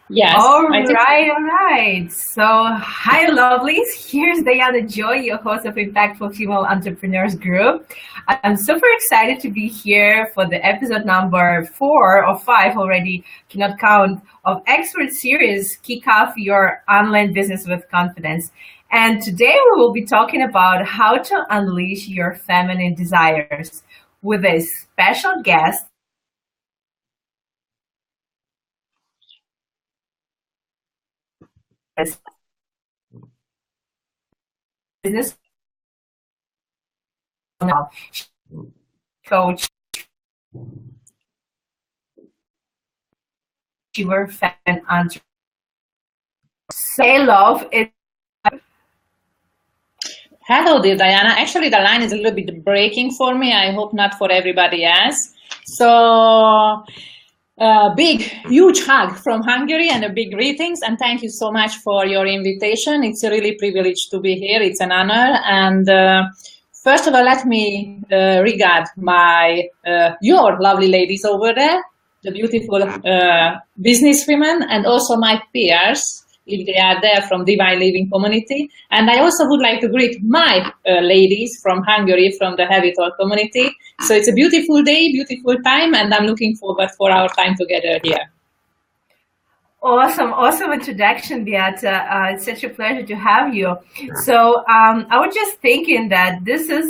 Yes, All I think so. right, all right. So, hi, lovelies. Here's Diana Joy, your host of Impactful Female Entrepreneurs Group. I'm super excited to be here for the episode number 4 or 5 already, cannot count, of Expert Series Kick Off Your Online Business with Confidence. And today we will be talking about how to unleash your feminine desires with a special guest business coach, achiever, fan, entrepreneur. Say love is Hello, dear Diana. Actually, the line is a little bit breaking for me. I hope not for everybody else. So, big, huge hug from Hungary and a big greetings. And thank you so much for your invitation. It's a really privilege to be here. It's an honor. And first of all, let me regard your lovely ladies over there, the beautiful businesswomen, and also my peers, if they are there from Divine Living community. And I also would like to greet my ladies from Hungary, from the Heavy Talk community. So it's a beautiful day, beautiful time, and I'm looking forward for our time together here. awesome introduction, Beata. It's such a pleasure to have you. So I was just thinking that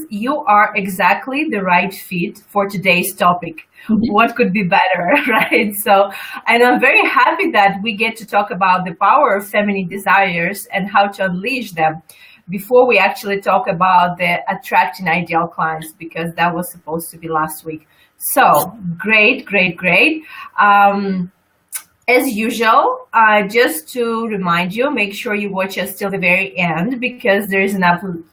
you are exactly the right fit for today's topic. What could be better, right? So, and I'm very happy that we get to talk about the power of feminine desires and how to unleash them before we actually talk about the attracting ideal clients, because that was supposed to be last week. So great. As usual, just to remind you, make sure you watch us till the very end, because there is an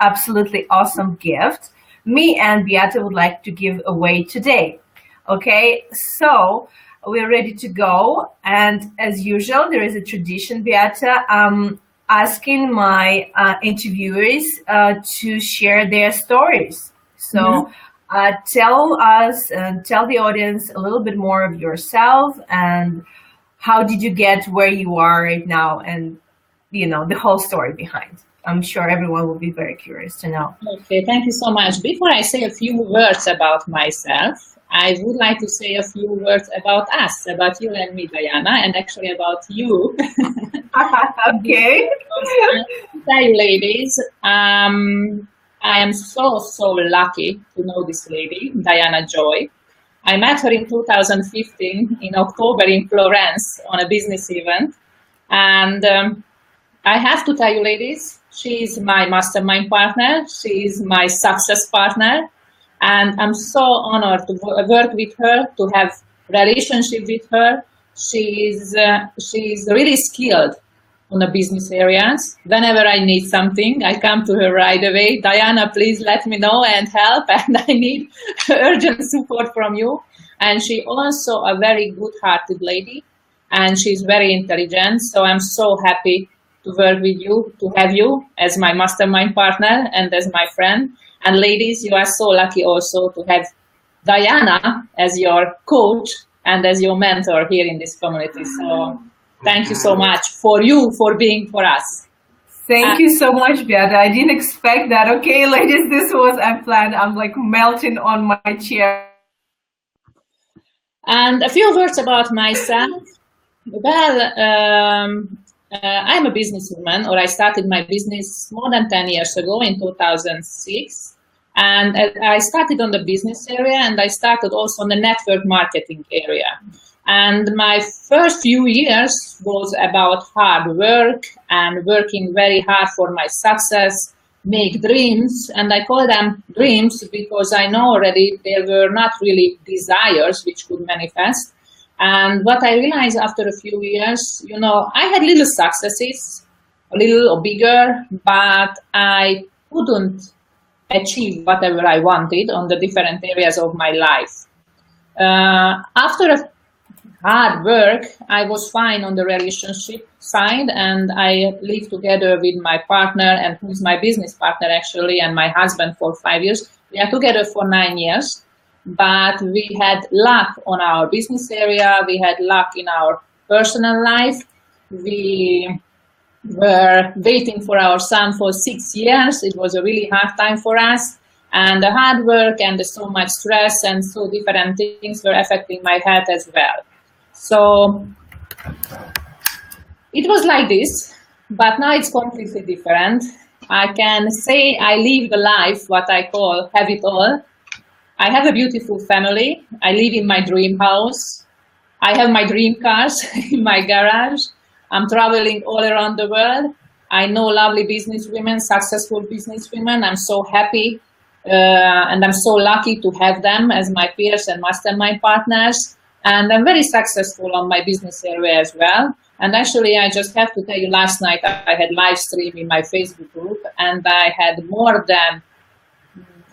absolutely awesome gift me and Beata would like to give away today. Okay, so we're ready to go. And as usual, there is a tradition, Beata, asking my interviewers to share their stories. So tell us and tell the audience a little bit more of yourself, and how did you get where you are right now, and the whole story behind. I'm sure everyone will be very curious to know. Okay, thank you so much. Before I say a few words about myself, I would like to say a few words about us, about you and me, Diana, and actually about you. Okay. Tell you, ladies, I am so lucky to know this lady, Diana Joy. I met her in 2015 in October in Florence on a business event. And I have to tell you, ladies, she is my mastermind partner. She is my success partner. And I'm so honored to work with her, to have relationship with her. She's really skilled on the business areas. Whenever I need something, I come to her right away. Diana, please let me know and help. And I need urgent support from you. And she also a very good-hearted lady, and she's very intelligent. So I'm so happy to work with you, to have you as my mastermind partner and as my friend. And ladies, you are so lucky also to have Diana as your coach and as your mentor here in this community. So thank you so much for being for us. Thank you so much, Beata. I didn't expect that. Okay, ladies, this was unplanned. I'm like melting on my chair. And a few words about myself. Well, I'm a businesswoman, or I started my business more than 10 years ago in 2006. And I started on the business area, and I started also on the network marketing area. And my first few years was about hard work and working very hard for my success, make dreams. And I call them dreams because I know already there were not really desires which could manifest. And what I realized after a few years, I had little successes, a little or bigger, but I couldn't achieve whatever I wanted on the different areas of my life. After a hard work, I was fine on the relationship side, and I lived together with my partner, and who's my business partner actually, and my husband for 5 years. We are together for 9 years, but we had luck on our business area. We had luck in our personal life. We were waiting for our son for 6 years. It was a really hard time for us. And the hard work and so much stress and so different things were affecting my health as well. So it was like this, but now it's completely different. I can say I live the life, what I call have it all. I have a beautiful family. I live in my dream house. I have my dream cars in my garage. I'm traveling all around the world. I know lovely businesswomen, successful businesswomen. I'm so happy and I'm so lucky to have them as my peers and mastermind partners. And I'm very successful on my business area as well. And actually, I just have to tell you, last night I had live stream in my Facebook group, and I had more than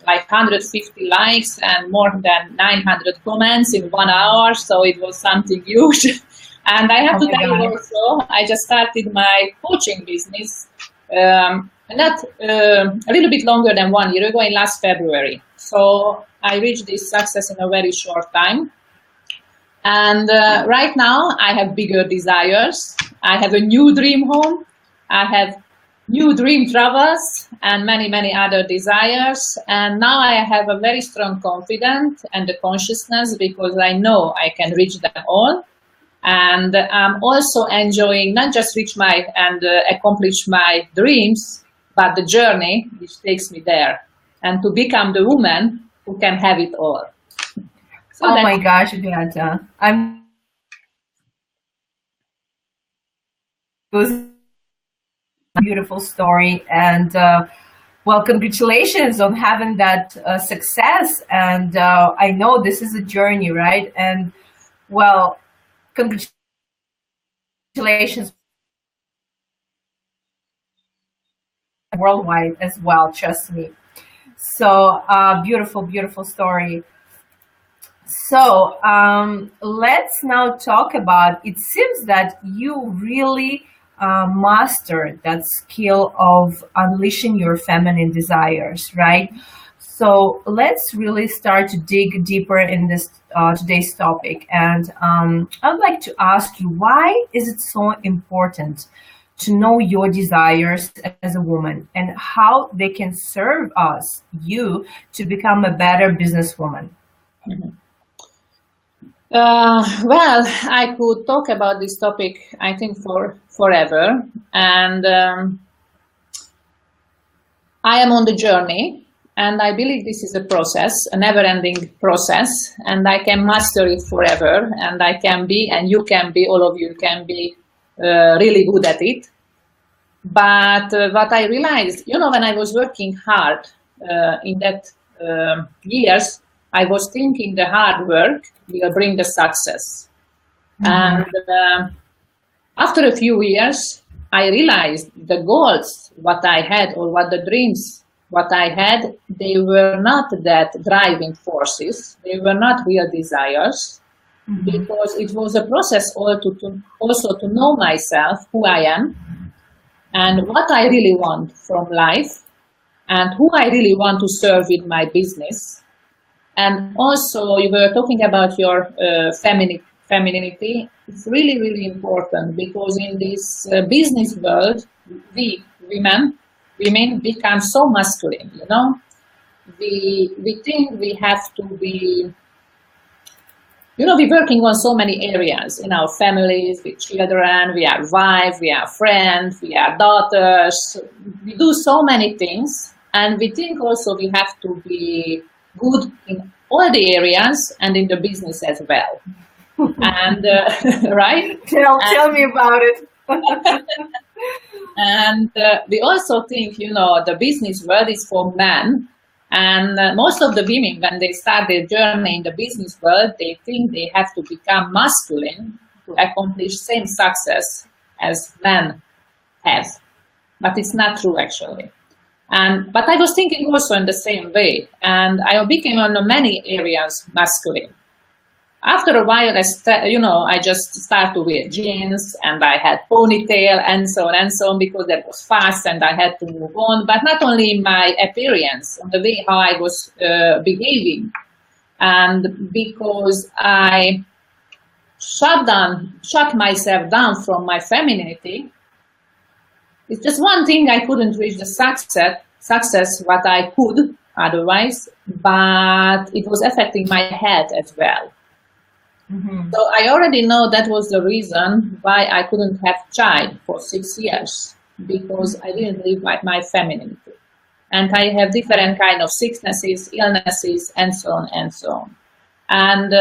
like 150 likes and more than 900 comments in 1 hour. So it was something huge. And I have to tell you also, I just started my coaching business not a little bit longer than 1 year ago, in last February. So I reached this success in a very short time. And right now I have bigger desires. I have a new dream home. I have new dream travels and many, many other desires. And now I have a very strong confidence and the consciousness, because I know I can reach them all. And I'm also enjoying not just reach my and accomplish my dreams, but the journey which takes me there, and to become the woman who can have it all. So oh my gosh, Beata, I'm it was a beautiful story, and well, congratulations on having that success. And I know this is a journey, right? And well, congratulations worldwide as well, trust me. So beautiful, beautiful story. So let's now talk about, it seems that you really mastered that skill of unleashing your feminine desires, right? So let's really start to dig deeper in this today's topic. And I would like to ask you, why is it so important to know your desires as a woman, and how they can serve us, you, to become a better businesswoman? Mm-hmm. Well, I could talk about this topic, I think, for forever. And I am on the journey, and I believe this is a process, a never-ending process, and I can master it forever. And I can be, and you can be, all of you can be really good at it. But what I realized, you know, when I was working hard in that years, I was thinking the hard work will bring the success. Mm-hmm. And after a few years, I realized the goals, what I had, or what the dreams, what I had, they were not that driving forces. They were not real desires, mm-hmm. because it was a process also to know myself, who I am, and what I really want from life, and who I really want to serve in my business. And also, you were talking about your femininity. It's really, really important, because in this business world, we women become so masculine, you know. We think we have to be, you know, we're working on so many areas in our families, with children, we are wives, we are friends, we are daughters. We do so many things, and we think also we have to be good in all the areas and in the business as well. And right? Tell me about it. And we also think, you know, the business world is for men. And most of the women, when they start their journey in the business world, they think they have to become masculine to accomplish same success as men have. But it's not true, actually. But I was thinking also in the same way, and I became on many areas masculine. After a while, I just started to wear jeans, and I had ponytail and so on, because that was fast and I had to move on. But not only in my appearance, on the way how I was behaving, and because I shut myself down from my femininity, it's just one thing, I couldn't reach the success what I could otherwise, but it was affecting my health as well. So I already know that was the reason why I couldn't have child for 6 years, because I didn't live my femininity. And I have different kind of sicknesses, illnesses, and so on and so on. And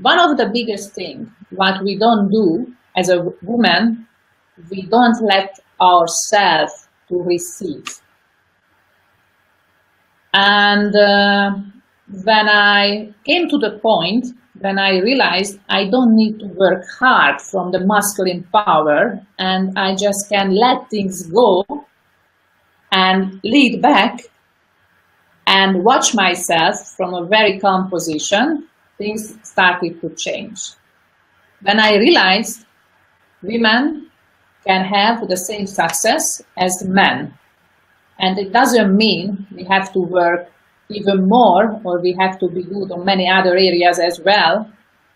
one of the biggest things what we don't do as a woman, we don't let ourselves to receive. And when I came to the point when I realized I don't need to work hard from the masculine power, and I just can let things go and lead back and watch myself from a very calm position, things started to change. When I realized women can have the same success as men, and it doesn't mean we have to work even more, or we have to be good on many other areas as well.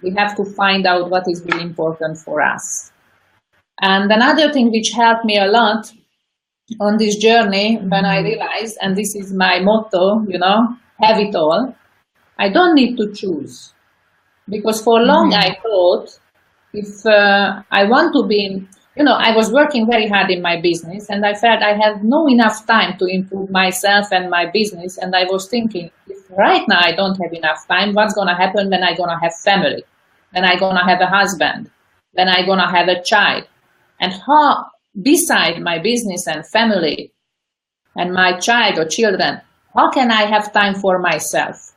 We have to find out what is really important for us. And another thing which helped me a lot on this journey, when I realized, and this is my motto, have it all, I don't need to choose. Because for long I thought, if I want to be I was working very hard in my business, and I felt I had no enough time to improve myself and my business. And I was thinking, if right now I don't have enough time, what's going to happen when I'm going to have family? When I'm going to have a husband? When I'm going to have a child? And how, beside my business and family and my child or children, how can I have time for myself?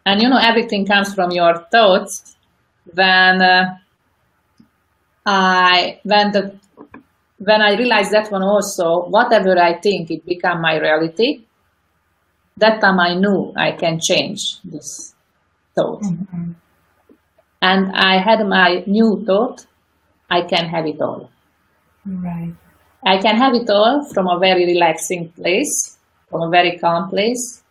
And everything comes from your thoughts. When I realized that one also, whatever I think, it become my reality. That time I knew I can change this thought. And I had my new thought, I can have it all. Right. I can have it all from a very relaxing place, from a very calm place.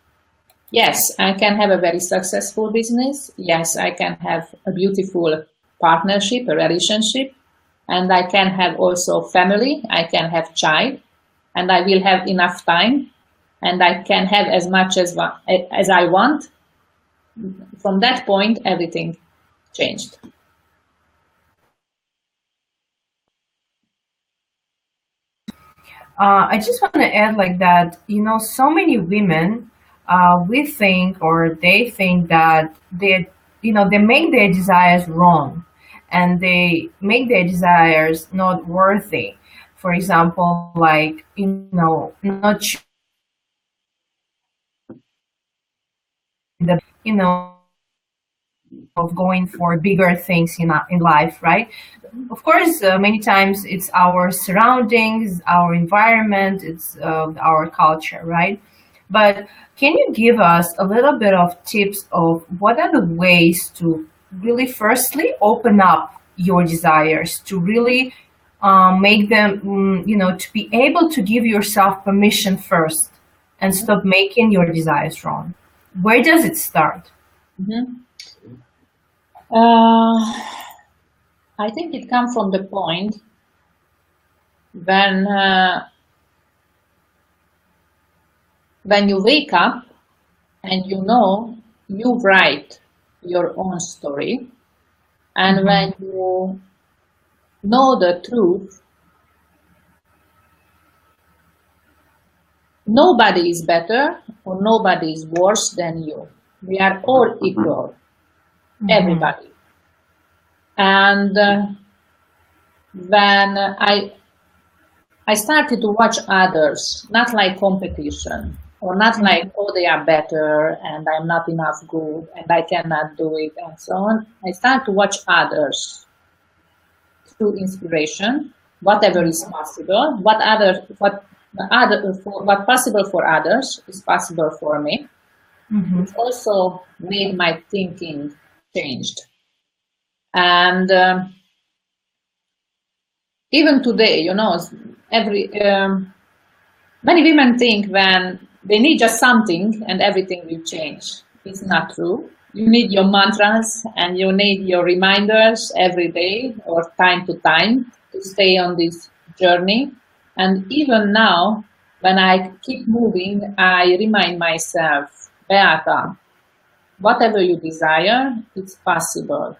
Yes, I can have a very successful business. Yes, I can have a beautiful partnership, a relationship. And I can have also family, I can have child, and I will have enough time, and I can have as much as I want. From that point, everything changed. I just want to add like that, so many women, we think, or they think that they make their desires wrong, and they make their desires not worthy. For example, like, not the, of going for bigger things in life, right? Of course, many times it's our surroundings, our environment, it's our culture, right? But can you give us a little bit of tips of what are the ways to really firstly open up your desires, to really make them, to be able to give yourself permission first and stop making your desires wrong? Where does it start? I think it comes from the point when you wake up and you write your own story, and when you know the truth, nobody is better or nobody is worse than you. We are all equal, everybody. And when I started to watch others, not like competition, or not like, oh, they are better and I'm not enough good and I cannot do it and so on. I started to watch others through inspiration, whatever is possible, what possible for others is possible for me. It also made my thinking changed. And even today, many women think when they need just something and everything will change. It's not true. You need your mantras and you need your reminders every day or time to time to stay on this journey. And even now, when I keep moving, I remind myself, Beata, whatever you desire, it's possible.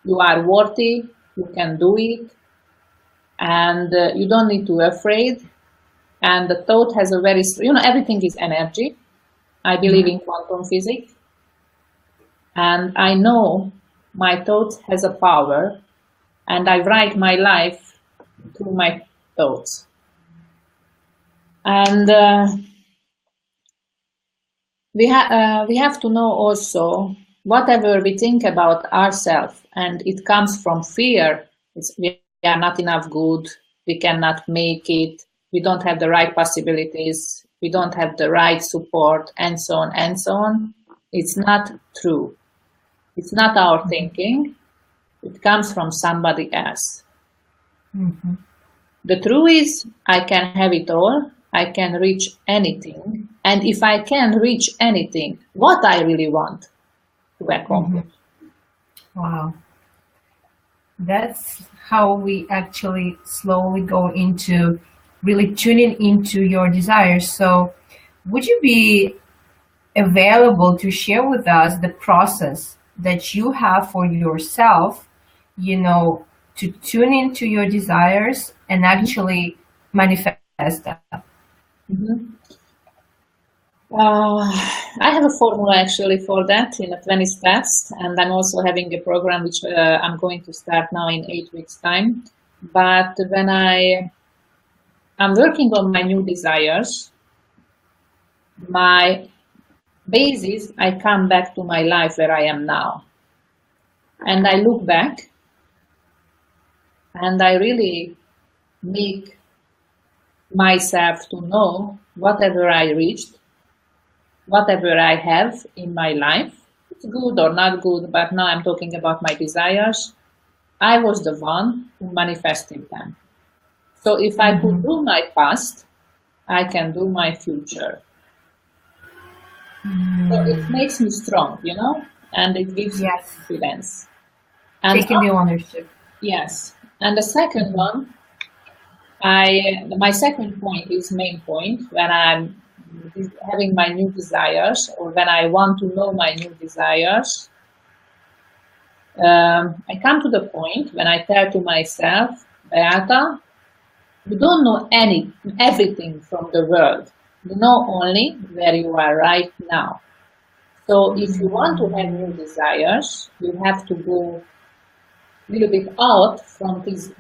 You are worthy, you can do it, and you don't need to be afraid. And the thought has a very, everything is energy. I believe in quantum physics. And I know my thought has a power, and I write my life through my thoughts. And we have to know also whatever we think about ourselves, and it comes from fear. We are not enough good. We cannot make it. We don't have the right possibilities. We don't have the right support, and so on and so on. It's not true. It's not our thinking. It comes from somebody else. Mm-hmm. The truth is, I can have it all. I can reach anything. And if I can reach anything, what I really want to accomplish. Mm-hmm. Wow. That's how we actually slowly go into really tuning into your desires. So would you be available to share with us the process that you have for yourself, to tune into your desires and actually manifest that? Mm-hmm. I have a formula actually for that in 20 steps, and I'm also having a program which I'm going to start now in 8 weeks' time. But when I'm working on my new desires, my basis, I come back to my life where I am now. And I look back and I really make myself to know whatever I reached, whatever I have in my life, it's good or not good, but now I'm talking about my desires. I was the one who manifested them. So if I could do my past, I can do my future. So it makes me strong, and it gives me confidence. And taking the ownership. Yes. And the second one, my second point is main point when I'm having my new desires, or when I want to know my new desires. I come to the point when I tell to myself, Beata, you don't know everything from the world. You know only where you are right now. So if you want to have new desires, you have to go a little bit out from this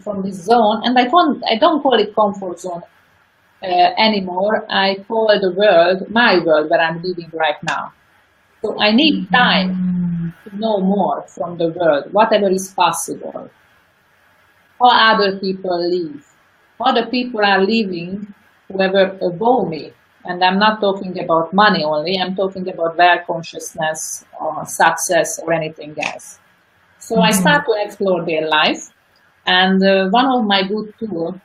zone. And I don't call it comfort zone anymore. I call the world my world where I'm living right now. So I need time to know more from the world, whatever is possible, how other people live, how the people are living, whoever above me. And I'm not talking about money only, I'm talking about their consciousness or success or anything else. So I start to explore their life, and one of my good tools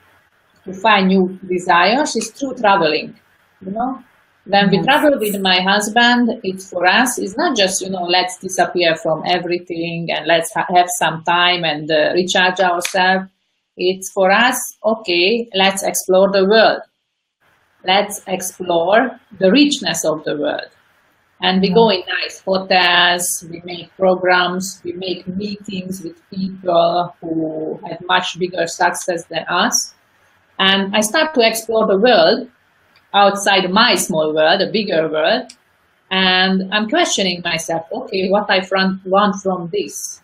to find new desires is through traveling. When we travel with my husband, it's for us, it's not just, let's disappear from everything and let's have some time and recharge ourselves. It's for us, okay, let's explore the world. Let's explore the richness of the world. And we go in nice hotels, we make programs, we make meetings with people who have much bigger success than us. And I start to explore the world outside my small world, a bigger world. And I'm questioning myself, okay, what I want from this?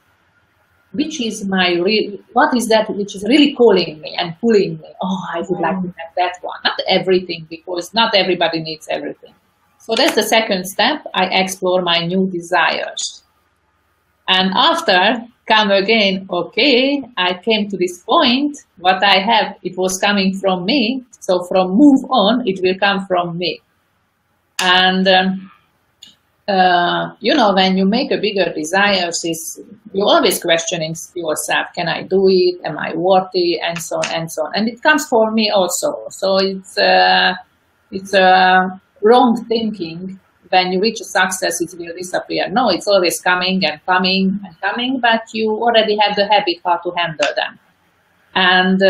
Which is what is that which is really calling me and pulling me? Oh, I would like to have that one. Not everything, because not everybody needs everything. So that's the second step. I explore my new desires. And after, come again, okay, I came to this point, what I have, it was coming from me. So from move on, it will come from me. And, when you make a bigger desire, you're always questioning yourself, can I do it? Am I worthy? And so on and so on. And it comes for me also. So it's wrong thinking when you reach a success, it will disappear. No, it's always coming and coming and coming, but you already have the habit how to handle them. And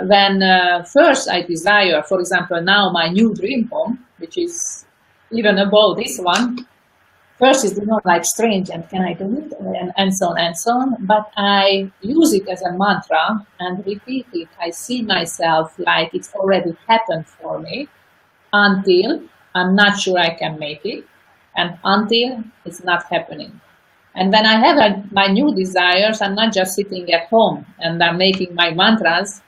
when first I desire, for example, now my new dream home, which is even above this one, first is like strange and can I do it and so on and so on. But I use it as a mantra and repeat it. I see myself like it's already happened for me until I'm not sure I can make it and until it's not happening. And when I have my new desires, I'm not just sitting at home and I'm making my mantras.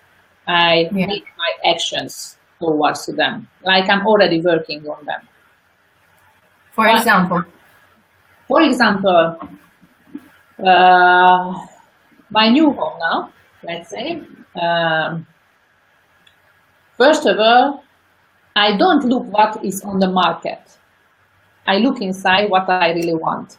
I make my actions towards them, like I'm already working on them. For example, my new home now, let's say, first of all, I don't look what is on the market. I look inside what I really want.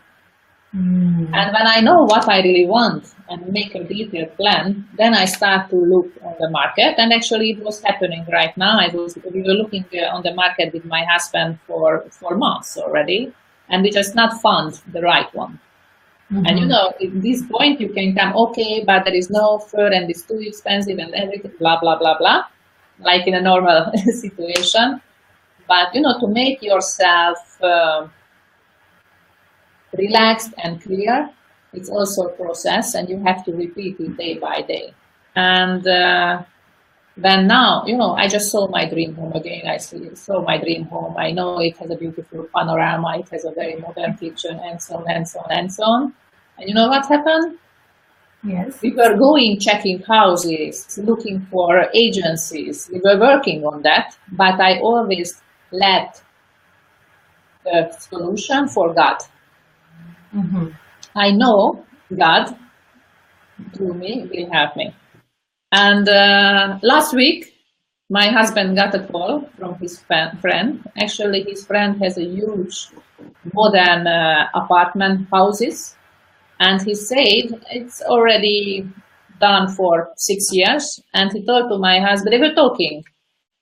And when I know what I really want and make a detailed plan, then I start to look on the market. And actually it was happening right now. We were looking on the market with my husband for months already, and we just not found the right one. And at this point you can come, okay, but there is no offer and it's too expensive and everything, blah, blah, blah, blah, like in a normal situation. But, to make yourself relaxed and clear, it's also a process and you have to repeat it day by day. And then now, I just saw my dream home again. I saw my dream home. I know it has a beautiful panorama. It has a very modern kitchen and so on and so on and so on. And you know what happened? Yes. We were going, checking houses, looking for agencies. We were working on that, but I always let the solution for God. I know God, through me, will help me. And last week, my husband got a call from his friend. Actually, his friend has a huge modern apartment houses. And he said it's already done for 6 years. And he told to my husband, they were talking.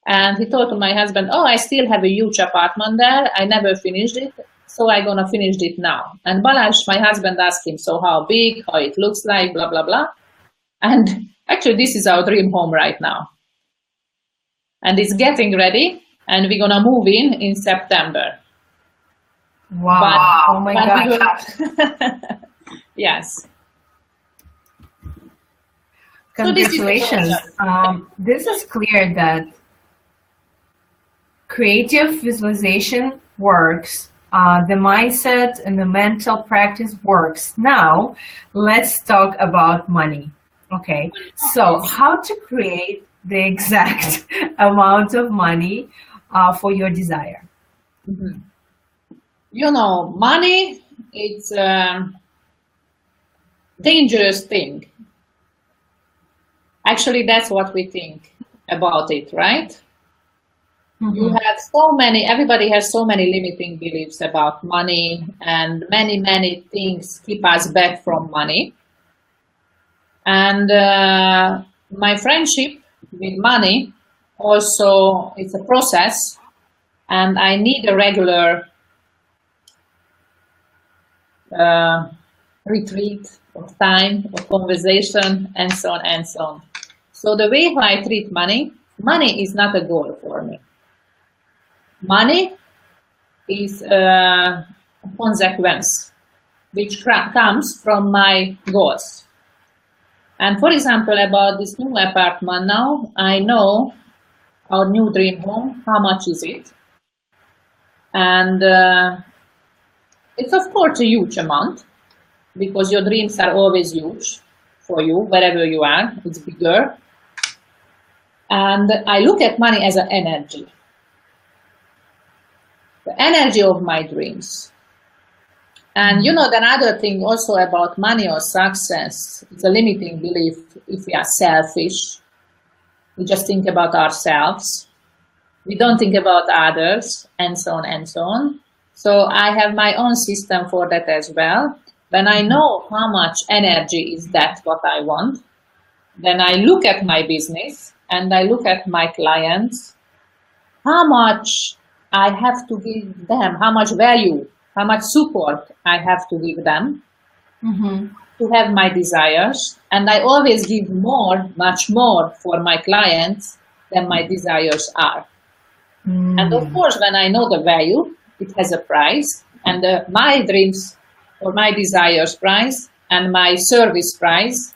And he told to my husband, oh, I still have a huge apartment there. I never finished it. So I'm going to finish it now. And Balázs, my husband, asked him, so how big, how it looks like, blah, blah, blah. And actually, this is our dream home right now. And it's getting ready. And we're going to move in September. Wow. Oh my God. Yes. Congratulations. This is clear that creative visualization works. The mindset and the mental practice works. Now, let's talk about money. Okay, so how to create the exact amount of money for your desire? Money, it's a dangerous thing. Actually, that's what we think about it, right? You have everybody has so many limiting beliefs about money, and many things keep us back from money. And my friendship with money also, it's a process, and I need a regular retreat of time, of conversation, and so on and so on. So the way I treat money is not a goal for me. Money is a consequence which comes from my goals. And for example, about this new apartment now, I know our new dream home, how much is it? And it's of course a huge amount, because your dreams are always huge for you, wherever you are, it's bigger. And I look at money as an energy. The energy of my dreams. And another thing also about money or success, it's a limiting belief. If we are selfish, we just think about ourselves. We don't think about others, and so on and so on. So I have my own system for that as well. When I know how much energy is that what I want, then I look at my business and I look at my clients, how much I have to give them, how much value, how much support I have to give them Mm-hmm. to have my desires. And I always give more, much more for my clients than my desires are. And of Mm. course, when I know the value, it has a price. And my dreams or my desires price and my service price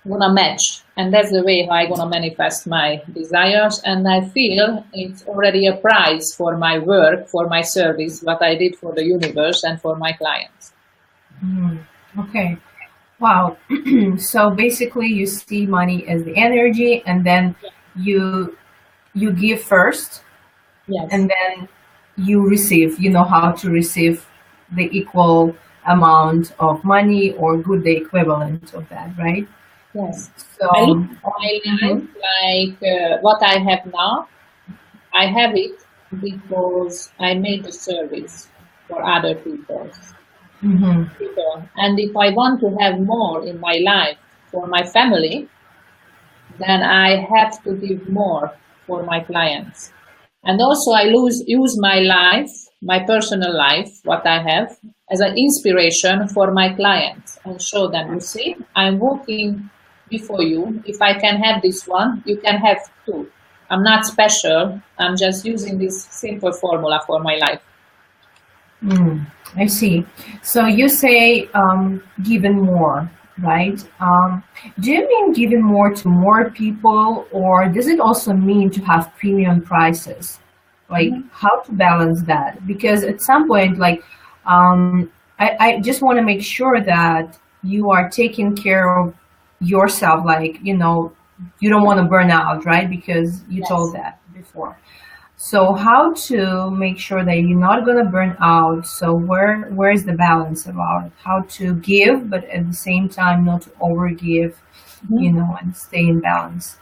gonna match. And that's the way how I gonna manifest my desires. And I feel it's already a price for my work, for my service, what I did for the universe and for my clients. Mm. Okay. Wow. So basically you see money as the energy, and then you you give first, Yes. and then you receive. You know how to receive the equal amount of money, or good, the equivalent of that, right? Yes. So I look at my life mhm, like what I have now. I have it because I made the service for other mhm, people. And if I want to have more in my life for my family, then I have to give more for my clients. And also I use my life, my personal life, what I have, as an inspiration for my clients and show them, you see, I'm walking before you. If I can have this one, you can have two. I'm not special. I'm just using this simple formula for my life. mm, I see. So you say given more, right? Do you mean given more to more people, or does it also mean to have premium prices? Like Mhm. how to balance that? Because at some point, like I just want to make sure that you are taking care of yourself. Like, you don't want to burn out, right? Because you told Yes. that before. So how to make sure that you're not gonna burn out? So where's the balance about it? How to give, but at the same time not to overgive, Mhm. and stay in balance.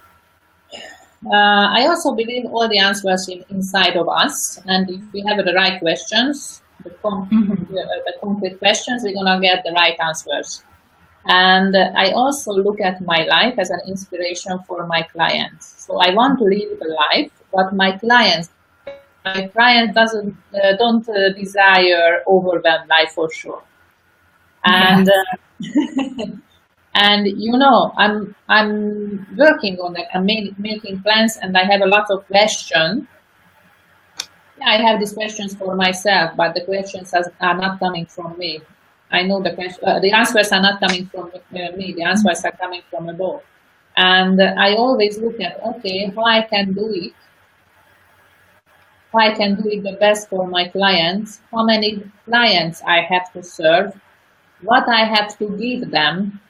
I also believe all the answers inside of us, and if we have the right questions, Hmm. the concrete questions, we're gonna get the right answers. And I also look at my life as an inspiration for my clients. So I want to live the life what my clients. My client doesn't don't desire overwhelmed life for sure. And Yes. and I'm working on it. I'm making plans, and I have a lot of questions. Yeah, I have these questions for myself, but the questions are not coming from me. I know the answers are not coming from me. The answers are coming from above. And I always look at, okay, how I can do it, how I can do it the best for my clients, how many clients I have to serve, what I have to give them,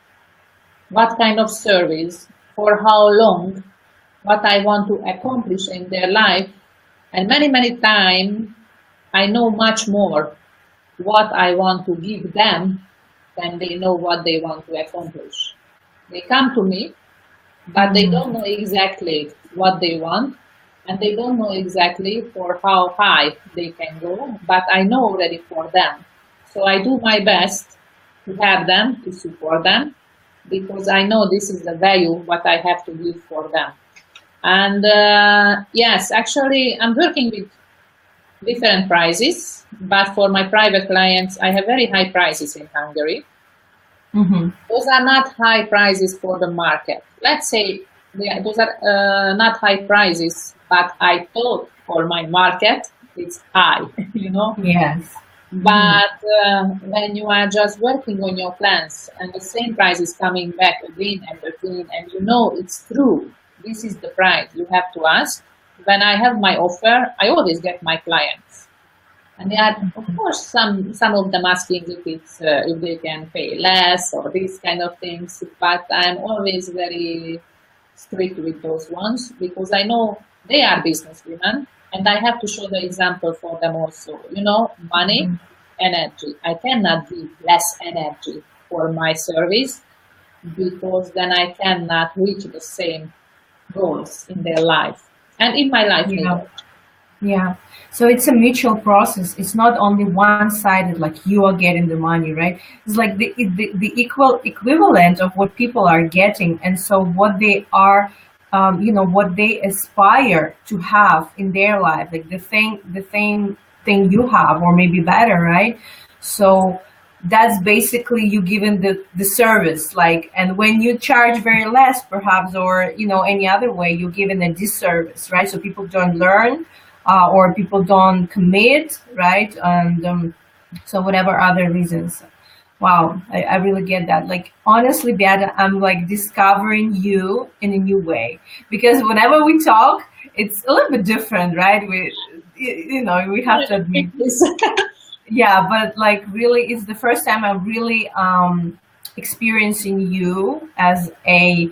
what kind of service, for how long, what I want to accomplish in their life. And many, many times I know much more what I want to give them than they know what they want to accomplish. They come to me, but they don't Hmm. know exactly what they want, and they don't know exactly for how high they can go, but I know already for them. So I do my best to have them, to support them, because I know this is the value what I have to give for them. And yes, actually, I'm working with different prices, but for my private clients, I have very high prices in Hungary. Hmm. Those are not high prices for the market. Let's say those are not high prices, but I thought for my market it's high, you know. Yes. Hmm. But when you are just working on your plans and the same price is coming back again and again, and you know it's true, this is the price you have to ask. When I have my offer, I always get my clients. And they are, of course, some of them asking if they can pay less or these kind of things. But I'm always very strict with those ones because I know they are businesswomen, and I have to show the example for them also. You know, money, energy. I cannot give less energy for my service because then I cannot reach the same goals in their life and in my life Yeah. neither. Yeah. So it's a mutual process. It's not only one-sided, like you are getting the money, right? It's like the equal equivalent of what people are getting. And so what they are what they aspire to have in their life, like the same thing you have, or maybe better, right? So that's basically you giving the service, like, and when you charge very less, perhaps, or any other way, you're giving a disservice, right? So people don't learn, or people don't commit, right? And so whatever other reasons. Wow, I really get that. Like, honestly, Beata, I'm like discovering you in a new way, because whenever we talk, it's a little bit different, right? We have to admit. Yeah, but like really, it's the first time I'm really experiencing you as a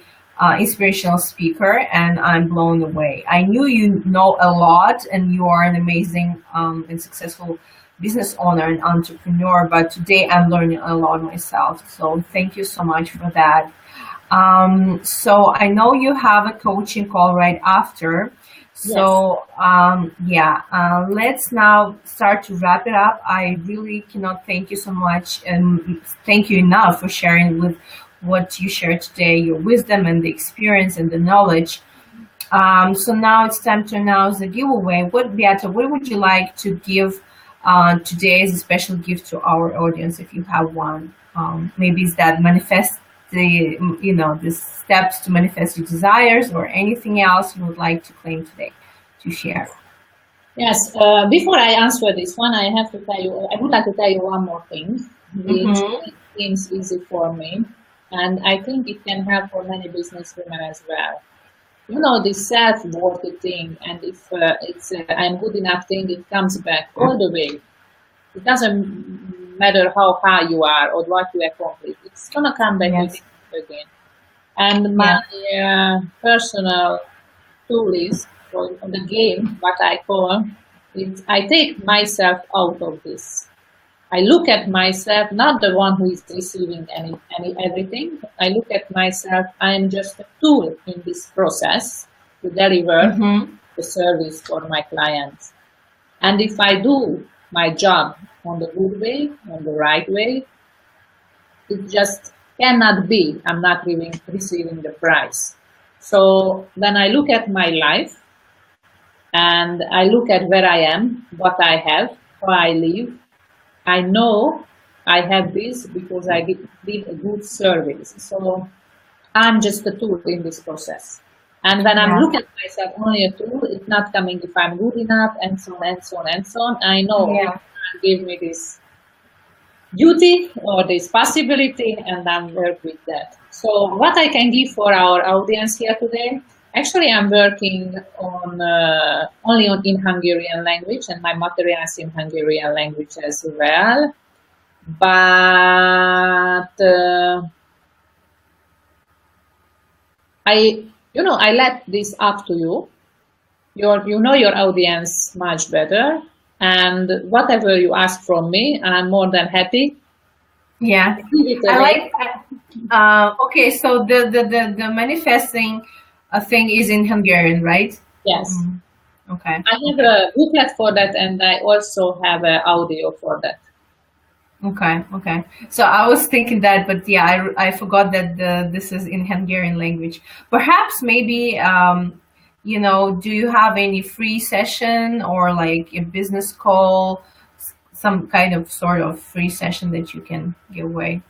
inspirational speaker, and I'm blown away. I knew you know a lot, and you are an amazing and successful business owner and entrepreneur, but today I'm learning a lot myself. So thank you so much for that. So I know you have a coaching call right after. So let's now start to wrap it up. I really cannot thank you so much, and thank you enough for sharing with what you shared today, your wisdom and the experience and the knowledge. So now it's time to announce the giveaway. Beata, what would you like to give today as a special gift to our audience, if you have one? Maybe it's that manifest the steps to manifest your desires, or anything else you would like to claim today to share. Yes. Before I answer this one, I would like to tell you one more thing, which seems easy for me, and I think it can help for many business women as well. This self-worth thing, and if it's I'm good enough thing, it comes back all the way. It doesn't matter how high you are or what you accomplish. It's gonna come back again. And my personal tool is for the game, what I call it. I take myself out of this. I look at myself, not the one who is receiving everything. I look at myself, I am just a tool in this process to deliver the service for my clients. And if I do my job on the good way, on the right way, it just cannot be I'm not receiving the prize. So then I look at my life, and I look at where I am, what I have, how I live. I know I have this because I did a good service. So I'm just a tool in this process. And when I'm looking at myself only a tool, it's not coming if I'm good enough, and so on and so on and so on. I know God gave me this duty or this possibility, and I'm work with that. So what I can give for our audience here today, actually I'm working on only in Hungarian language, and my materials in Hungarian language as well. But I let this up to you. You know your audience much better, and whatever you ask from me, I'm more than happy. Yeah, I like that. Okay, so the manifesting thing is in Hungarian, right? Yes. Okay. I have a booklet for that, and I also have an audio for that. Okay. So I was thinking that, but yeah, I forgot that this is in Hungarian language. Perhaps maybe do you have any free session, or like a business call, some kind of sort of free session that you can give away?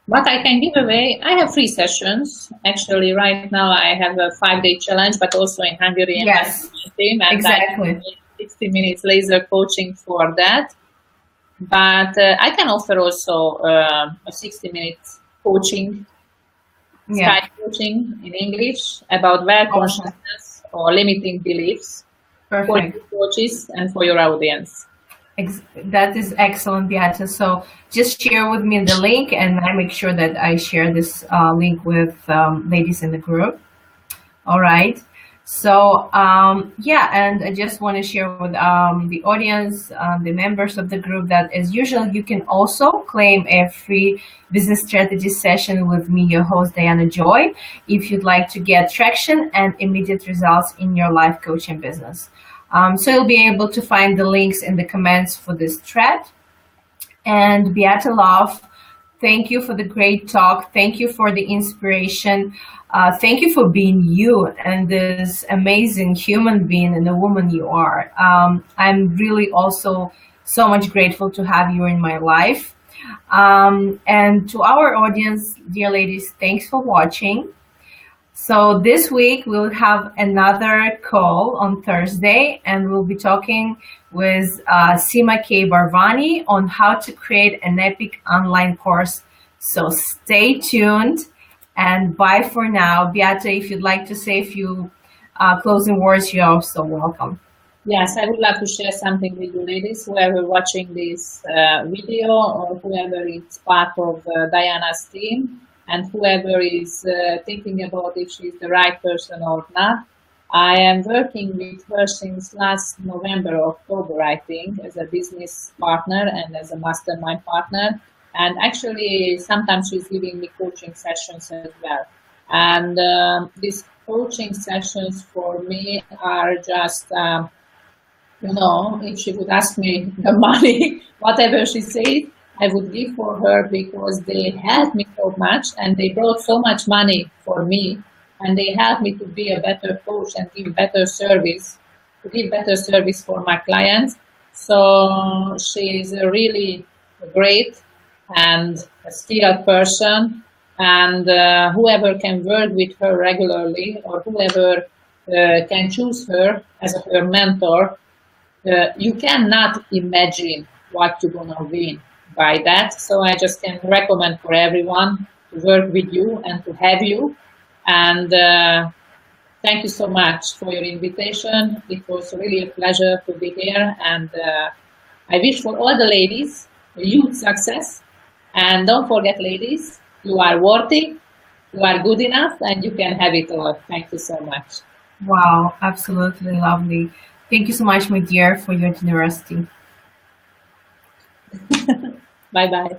What I can give away, I have free sessions. Actually, right now I have a 5-day challenge, but also in Hungarian. Yes, team, and exactly. I have 60 minutes laser coaching for that. But I can offer also a 60 minutes coaching, Skype coaching in English about consciousness or limiting beliefs for your coaches and for your audience. That is excellent, Beata. So just share with me the link, and I make sure that I share this link with ladies in the group. All right. So and I just want to share with the audience, the members of the group, that as usual, you can also claim a free business strategy session with me, your host, Diana Joy, if you'd like to get traction and immediate results in your life coaching business. So you'll be able to find the links in the comments for this thread. And Beata Love, thank you for the great talk. Thank you for the inspiration. Thank you for being you and this amazing human being and the woman you are. I'm really also so much grateful to have you in my life. And to our audience, dear ladies, thanks for watching. So this week we'll have another call on Thursday, and we'll be talking with Seema K. Barvani on how to create an epic online course. So stay tuned, and bye for now. Beata, if you'd like to say a few closing words, you're also welcome. Yes, I would love to share something with you ladies, whoever watching this video or whoever is part of Diana's team and whoever is thinking about if she's the right person or not. I am working with her since last November, October, I think, as a business partner and as a mastermind partner. And actually, sometimes she's giving me coaching sessions as well. And these coaching sessions for me are just if she would ask me the money, whatever she said, I would give for her because they helped me so much and they brought so much money for me and they helped me to be a better coach and give better service, to give better service for my clients. So she is a really great and a skilled person, and whoever can work with her regularly or whoever can choose her as her mentor, you cannot imagine what you're gonna win by that. So I just can recommend for everyone to work with you and to have you. And thank you so much for your invitation. It was really a pleasure to be here. And I wish for all the ladies huge success. And don't forget, ladies, you are worthy, you are good enough, and you can have it all. Thank you so much. Wow, absolutely lovely. Thank you so much, my dear, for your generosity. Bye-bye.